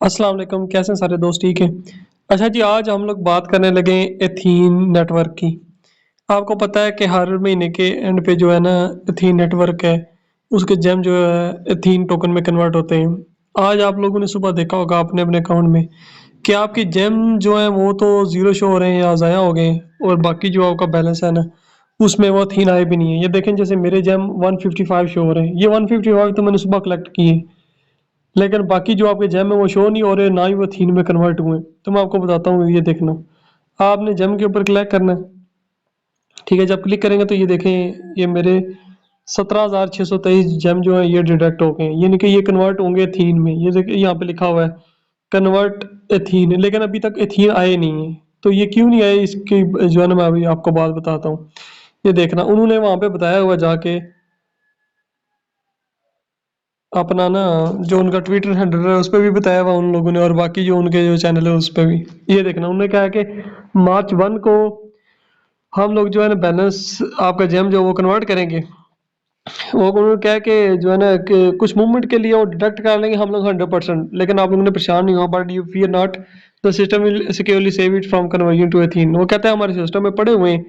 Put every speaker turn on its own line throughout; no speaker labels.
अस्सलाम वालेकुम, कैसे हैं सारे दोस्त? ठीक है। अच्छा जी, आज हम लोग बात करने लगे हैं एथीन नेटवर्क की। आपको पता है कि हर महीने के एंड पे जो है ना, एथीन नेटवर्क है, उसके जेम जो है एथीन टोकन में कन्वर्ट होते हैं। आज आप लोगों ने सुबह देखा होगा अपने अपने अकाउंट में कि आपकी जेम जो है वो तो ज़ीरो शो हो रहे हैं या ज़ाया हो गए हैं, और बाकी जो आपका बैलेंस है ना, उसमें वो एथीन आए भी नहीं है। ये देखें, जैसे मेरे जेम 155 शो हो रहे हैं, ये 155 तो मैंने सुबह कलेक्ट किए, लेकिन बाकी जो आपके जेम है वो शो नहीं हो रहे, ना ही वो थीन में कन्वर्ट हुए। तो मैं आपको बताता हूँ, ये देखना। आपने जेम के ऊपर क्लिक करना है, ठीक है। जब क्लिक करेंगे तो ये देखें, ये मेरे 17,623 जेम जो है ये डिडक्ट हो गए हैं, यानी कि ये कन्वर्ट होंगे एथीन में। ये देखिए यहाँ पे लिखा हुआ है कन्वर्ट एथीन, लेकिन अभी तक एथीन आए नहीं है। तो ये क्यों नहीं आए, इसकी जो है ना मैं अभी आपको बात बताता हूँ। ये देखना, उन्होंने वहां पे बताया हुआ जाके अपना ना, जो उनका ट्विटर हैंडल है उस पर भी बताया हुआ उन लोगों ने, और बाकी जो उनके जो चैनल है उस पर भी। ये देखना, उन्होंने कहा है कि मार्च 1 को हम लोग जो है ना बैलेंस आपका जेम जो वो कन्वर्ट करेंगे। वो उन्होंने कहा कि जो है ना कि कुछ मूवमेंट के लिए वो डिडक्ट कर लेंगे हम लोग 100%, लेकिन आप लोगों ने परेशान नहीं हुआ। But you fear not, the system will securely save it from conversion to ethene. वो कहते हैं हमारे सिस्टम में पड़े हुए हैं,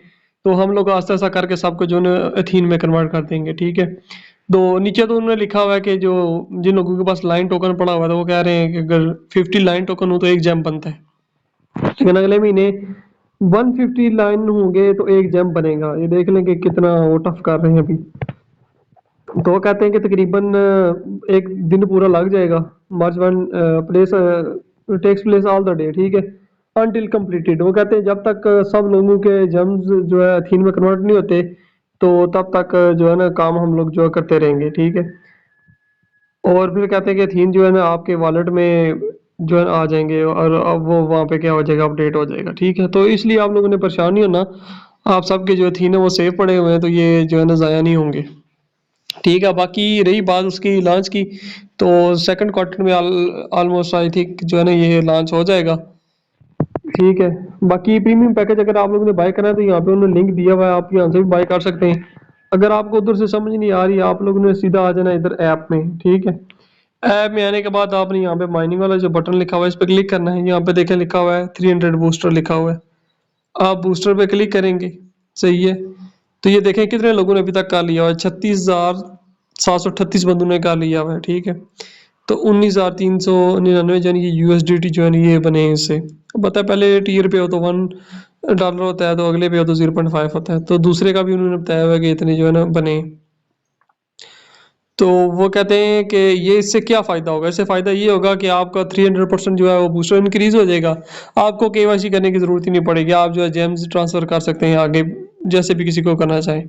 तो हम लोग आस्ता आस्ता करके सबको जो है ना एथीन में कन्वर्ट कर देंगे, ठीक है। तो नीचे तो उन्होंने लिखा हुआ है कि जो जिन लोगों के पास लाइन टोकन पड़ा हुआ है, तो वो कह रहे हैं कि अगर 50 लाइन टोकन हो तो एक जेम बनता है, लेकिन अगले महीने 150 लाइन होंगे तो एक जेम बनेगा। ये देख लें कि कितना वो टफ कर रहे हैं अभी। तो वो कहते हैं कि तकरीबन एक दिन पूरा लग जाएगा। March 1 place takes place all the day, ठीक है, अनटिल कंप्लीटेड। वो कहते हैं जब तक सब लोगों के जम्स जो है थीन में कन्वर्ट नहीं होते, तो तब तक जो है ना काम हम लोग जो है करते रहेंगे, ठीक है। और फिर कहते हैं कि थीन जो है ना आपके वॉलेट में जो है आ जाएंगे, और अब वो वहाँ पे क्या हो जाएगा, अपडेट हो जाएगा, ठीक है। तो इसलिए आप लोगों ने परेशान नहीं होना, आप सबके जो थीन है वो सेव पड़े हुए हैं, तो ये जो है ना ज़ाया नहीं होंगे, ठीक है। बाकी रही बात उसकी लॉन्च की, तो सेकंड क्वार्टर में ऑलमोस्ट आई थिंक जो है ना ये लॉन्च हो जाएगा, ठीक है। बाकी प्रीमियम पैकेज अगर आप लोगों ने बाय करना है तो यहाँ पे उन्होंने लिंक दिया हुआ है, आप यहाँ से भी बाय कर सकते हैं। अगर आपको उधर से समझ नहीं आ रही, आप लोगों ने सीधा आ जाना इधर ऐप में, ठीक है। ऐप में आने के बाद आपने यहाँ पे माइनिंग वाला जो बटन लिखा हुआ है इस पर क्लिक करना है। यहाँ पे देखें लिखा हुआ है 300 बूस्टर लिखा हुआ है, आप बूस्टर पे क्लिक करेंगे, सही है। तो ये देखें कितने लोगों ने अभी तक कर लिया हुआ है, 36,738 बंदों ने कर लिया हुआ है, ठीक है। तो 19,399 यानी कि यूएसडीटी जो है ना ये बने हैं इससे। पता है पहले टीयर पे हो तो $1 होता है, तो अगले पे हो तो 0.5 होता है, तो दूसरे का भी उन्होंने बताया हुआ है कि इतने जो है ना बने हैं। तो वो कहते हैं कि ये इससे क्या फ़ायदा होगा, इससे फ़ायदा ये होगा कि आपका 300% जो है वो बूस्टर इंक्रीज़ हो जाएगा। आपको केवाईसी करने की ज़रूरत ही नहीं पड़ेगी, आप जो है जेम्स ट्रांसफ़र कर सकते हैं आगे, जैसे भी किसी को करना चाहें।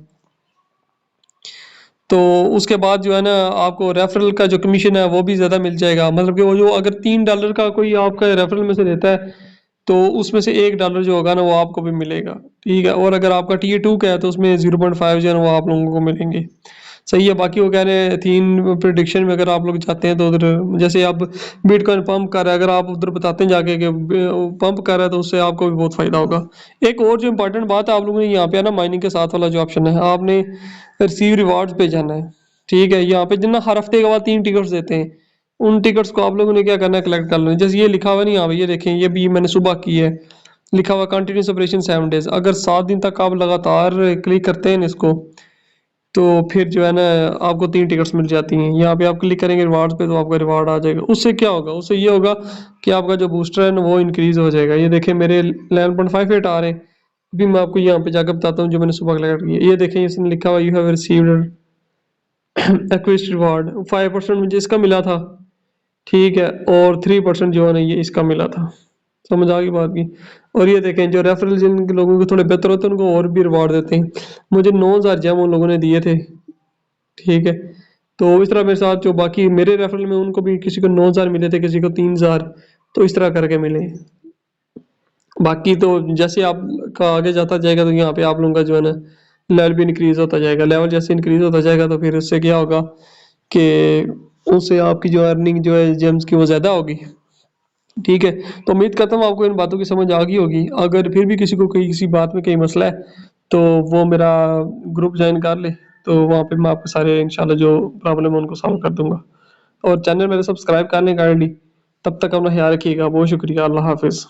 तो उसके बाद जो है ना आपको रेफरल का जो कमीशन है वो भी ज़्यादा मिल जाएगा। मतलब कि वो जो अगर $3 का कोई आपका रेफरल में से देता है, तो उसमें से $1 जो होगा ना वो आपको भी मिलेगा, ठीक है। और अगर आपका टीयर 2 का है तो उसमें 0.5 जो है ना वो आप लोगों को मिलेंगे, सही है। बाकी वो कह रहे हैं थीन प्रिडिक्शन में अगर आप लोग जाते हैं तो उधर जैसे आप बिटकॉइन पंप कर रहा है, अगर आप उधर बताते हैं जाके कि पंप कर रहा है, तो उससे आपको भी बहुत फ़ायदा होगा। एक और जो इम्पोर्टेंट बात है, आप लोगों ने यहाँ पे है ना माइनिंग के साथ वाला जो ऑप्शन है, आपने रिसीव रिवार्ड्स पे जाना है, ठीक है। यहाँ पे जितना हर हफ्ते के बाद 3 टिकट्स देते हैं, उन टिकट्स को आप लोगों ने क्या करना है, कलेक्ट कर लेना है। जैसे ये लिखा हुआ नहीं, यहाँ पे ये देखें, ये भी मैंने सुबह की है, लिखा हुआ कंटिन्यूस ऑपरेशन 7 डेज। अगर 7 दिन तक आप लगातार क्लिक करते हैं ना इसको, तो फिर जो है ना आपको 3 टिकट्स मिल जाती हैं। यहाँ पे आप क्लिक करेंगे रिवार्ड्स पे, तो आपका रिवार्ड आ जाएगा। उससे क्या होगा, उससे ये होगा कि आपका जो बूस्टर है ना वो इंक्रीज हो जाएगा। ये देखें मेरे 11.58 आ रहे हैं। अभी मैं आपको यहाँ पे जाकर बताता हूँ जो मैंने सुबह कलेक्ट किया। ये देखें इसमें लिखा हुआ यू हैव रिसीव्ड एक्विस्ट रिवार्ड, 5% मुझे इसका मिला था, ठीक है, और 3% जो है ना ये इसका मिला था। समझ आ गई बात की। और ये देखें जो रेफरल जिन लोगों के थोड़े बेहतर होते हैं उनको और भी रिवार्ड देते हैं। मुझे 9,000 जेम उन लोगों ने दिए थे, ठीक है। तो इस तरह मेरे साथ जो बाकी मेरे रेफरल में उनको भी किसी को 9,000 मिले थे, किसी को 3,000, तो इस तरह करके मिले। बाकी तो जैसे आपका आगे जाता जाएगा तो यहाँ पे आप लोगों का जो है ना लेवल भी इंक्रीज होता जाएगा। लेवल जैसे इंक्रीज होता जाएगा तो फिर उससे क्या होगा कि उससे आपकी जो अर्निंग जो है जेम्स की वो ज़्यादा होगी, ठीक है। तो उम्मीद करता हूँ आपको इन बातों की समझ आ गई होगी। अगर फिर भी किसी को कोई किसी बात में कोई मसला है, तो वो मेरा ग्रुप ज्वाइन कर ले, तो वहाँ पे मैं आपके सारे इंशाल्लाह जो प्रॉब्लम है उनको सॉल्व कर दूंगा। और चैनल मेरे सब्सक्राइब कर लें काइंडली, तब तक अपना ख्याल रखिएगा। बहुत शुक्रिया। अल्लाह हाफ़िज़।